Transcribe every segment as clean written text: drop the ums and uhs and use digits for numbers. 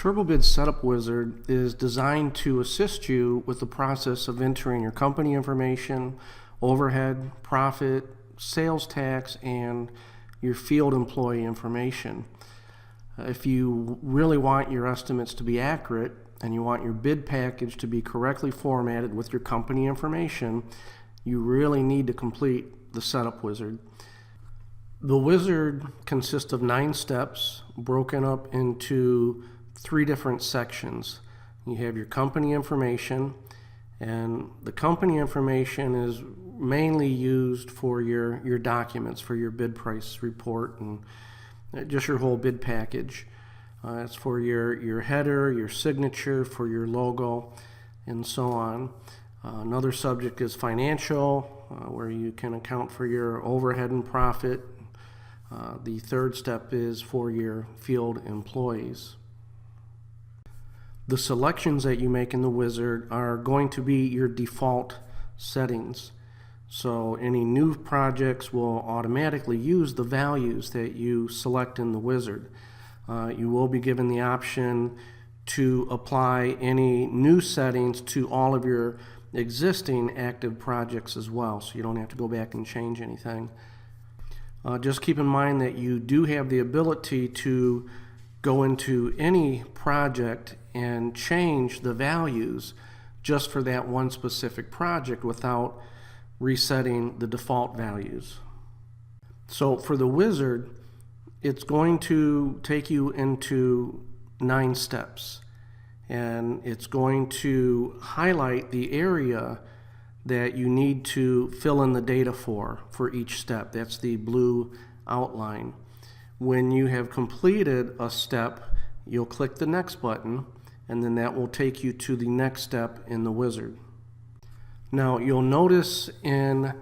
TurboBid Setup Wizard is designed to assist you with the process of entering your company information, overhead, profit, sales tax, and your field employee information. If you really want your estimates to be accurate and you want your bid package to be correctly formatted with your company information, you really need to complete the Setup Wizard. The wizard consists of 9 steps broken up into 3 different sections. You have your company information, and the company information is mainly used for your documents, for your bid price report and just your whole bid package. It's for your header, your signature, for your logo, and so on. Another subject is financial, where you can account for your overhead and profit. The third step is for your field employees. The selections that you make in the wizard are going to be your default settings. So any new projects will automatically use the values that you select in the wizard. You will be given the option to apply any new settings to all of your existing active projects as well, so you don't have to go back and change anything. Just keep in mind that you do have the ability to go into any project and change the values just for that one specific project without resetting the default values. So for the wizard, it's going to take you into 9 steps, and it's going to highlight the area that you need to fill in the data for each step. That's the blue outline. When you have completed a step, you'll click the next button, and then that will take you to the next step in the wizard. Now you'll notice in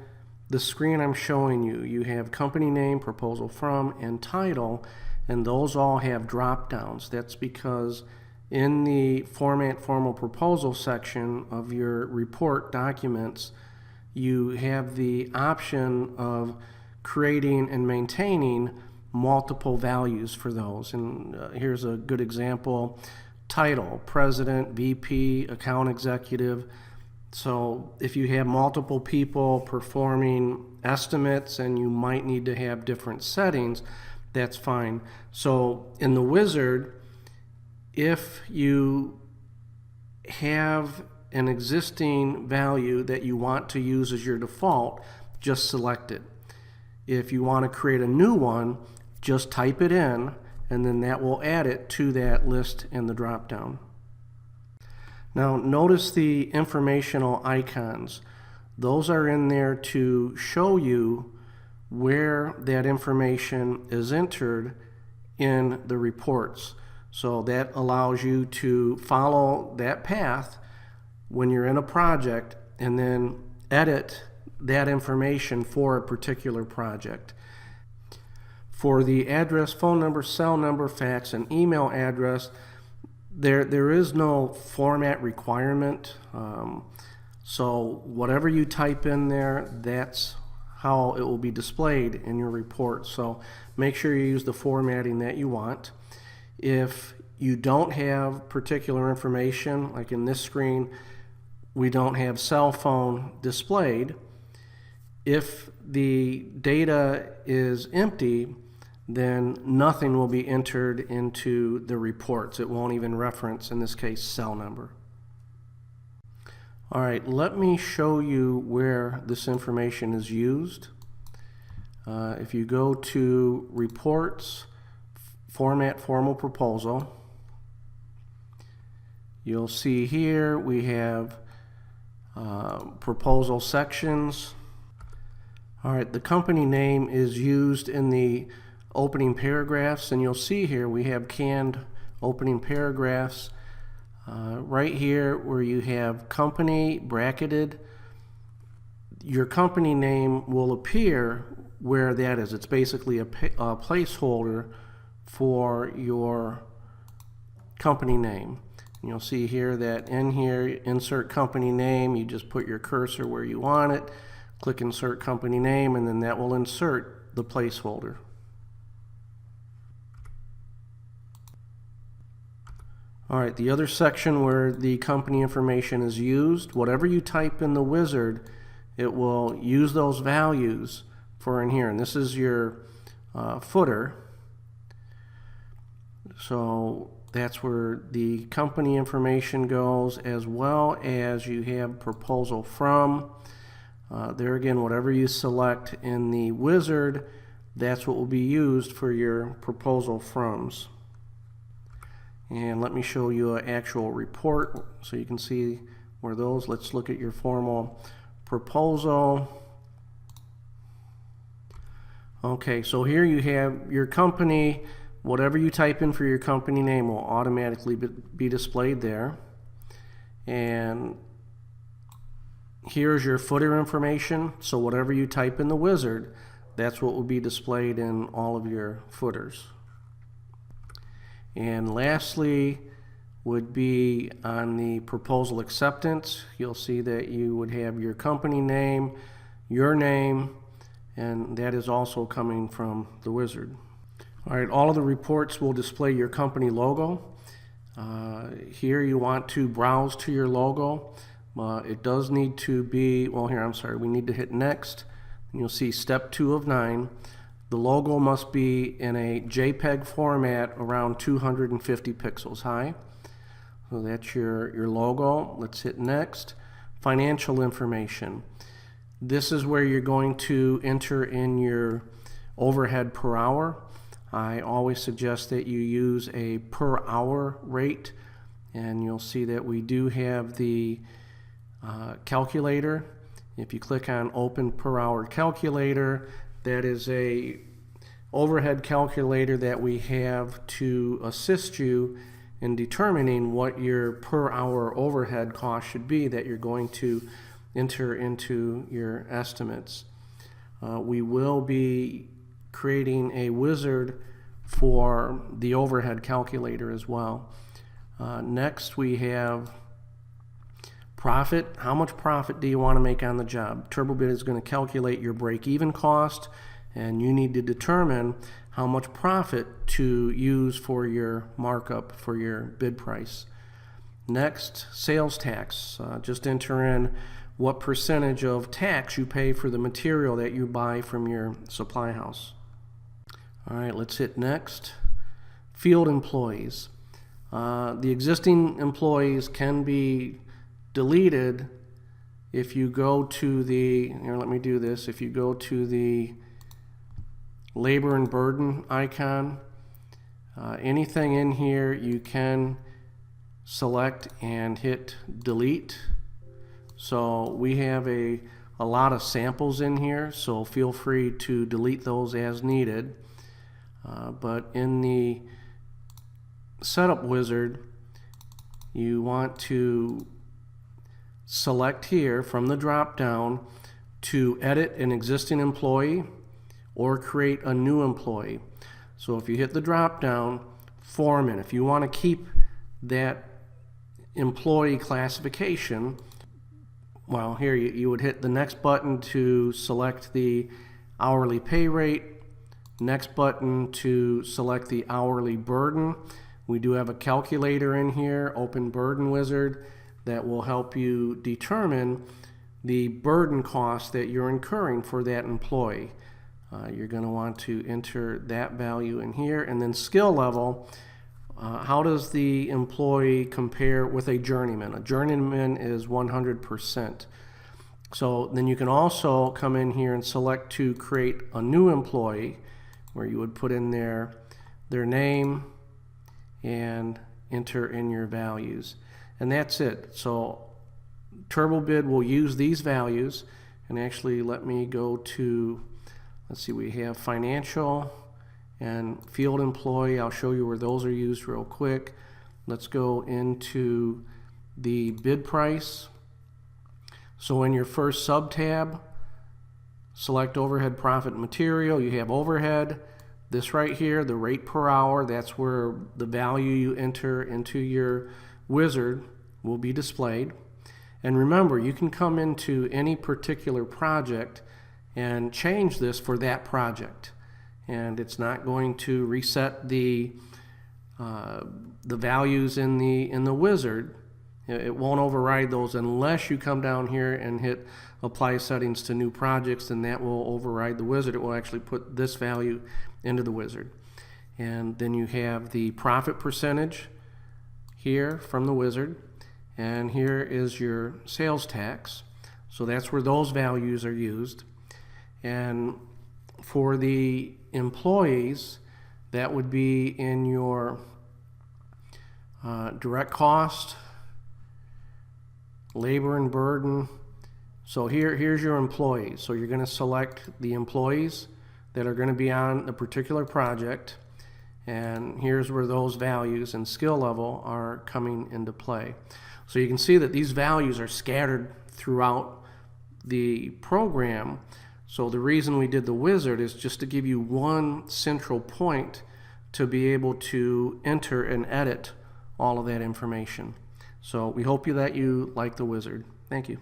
the screen I'm showing you, you have company name, proposal from, and title, and those all have drop downs. That's because in the Format Formal Proposal section of your report documents, you have the option of creating and maintaining multiple values for those. And here's a good example. Title, President, VP, Account Executive. So if you have multiple people performing estimates and you might need to have different settings, that's fine. So in the wizard, if you have an existing value that you want to use as your default, just select it. If you want to create a new one, just type it in, and then that will add it to that list in the drop-down. Now notice the informational icons. Those are in there to show you where that information is entered in the reports. So that allows you to follow that path when you're in a project and then edit that information for a particular project. For the address, phone number, cell number, fax, and email address, there is no format requirement. So whatever you type in there, that's how it will be displayed in your report. So make sure you use the formatting that you want. If you don't have particular information, like in this screen, we don't have cell phone displayed. If the data is empty, then nothing will be entered into the reports. It won't even reference, in this case, cell number. All right, let me show you where this information is used. If you go to Reports, Format Formal Proposal, you'll see here we have proposal sections. All right, the company name is used in the opening paragraphs, and you'll see here we have canned opening paragraphs. Right here where you have company bracketed, your company name will appear where that is. It's basically a placeholder for your company name. And you'll see here that in here, insert company name, you just put your cursor where you want it, click insert company name, and then that will insert the placeholder. All right, the other section where the company information is used, whatever you type in the wizard, it will use those values for in here. And this is your footer. So that's where the company information goes, as well as you have proposal from. There again, whatever you select in the wizard, that's what will be used for your proposal froms. And let me show you an actual report so you can see where those. Let's look at your formal proposal. Okay, so here you have your company. Whatever you type in for your company name will automatically be displayed there. And here's your footer information. So whatever you type in the wizard, that's what will be displayed in all of your footers. And lastly would be on the proposal acceptance. You'll see that you would have your company name, your name, and that is also coming from the wizard. All right, all of the reports will display your company logo. Here you want to browse to your logo. It does need to be, well here, I'm sorry, we need to hit next. And you'll see step 2 of 9. The logo must be in a JPEG format around 250 pixels high. So that's your logo. Let's hit next. Financial information. This is where you're going to enter in your overhead per hour. I always suggest that you use a per hour rate, and you'll see that we do have the calculator. If you click on open per hour calculator, that is a overhead calculator that we have to assist you in determining what your per hour overhead cost should be that you're going to enter into your estimates. We will be creating a wizard for the overhead calculator as well. Next we have profit. How much profit do you want to make on the job? TurboBid is going to calculate your break-even cost, and you need to determine how much profit to use for your markup for your bid price. Next, sales tax. Just enter in what percentage of tax you pay for the material that you buy from your supply house. All right, let's hit next. Field employees. The existing employees can be deleted if you go to the, here, let me do this. If you go to the labor and burden icon, anything in here you can select and hit delete. So we have a lot of samples in here, so feel free to delete those as needed. But in the setup wizard, you want to select here from the drop down to edit an existing employee or create a new employee. So if you hit the drop down, foreman, if you want to keep that employee classification, well, here you would hit the next button to select the hourly pay rate, next button to select the hourly burden. We do have a calculator in here, open burden wizard, that will help you determine the burden cost that you're incurring for that employee. You're going to want to enter that value in here, and then skill level. How does the employee compare with a journeyman? A journeyman is 100%. So then you can also come in here and select to create a new employee, where you would put in their name and enter in your values. And that's it. So TurboBid will use these values, and actually let me go to, let's see, we have financial and field employee. I'll show you where those are used real quick. Let's go into the bid price. So in your first sub tab, select overhead profit material. You have overhead. This right here, the rate per hour, that's where the value you enter into your wizard will be displayed. And remember, you can come into any particular project and change this for that project. And it's not going to reset the the values in the wizard, it won't override those unless you come down here and hit apply settings to new projects, and that will override the wizard. It will actually put this value into the wizard. And then you have the profit percentage here from the wizard, and here is your sales tax. So that's where those values are used. And for the employees, that would be in your direct cost, labor and burden. So here's your employees. So you're going to select the employees that are going to be on a particular project, and here's where those values and skill level are coming into play. So you can see that these values are scattered throughout the program. So the reason we did the wizard is just to give you one central point to be able to enter and edit all of that information. So we hope that you like the wizard. Thank you.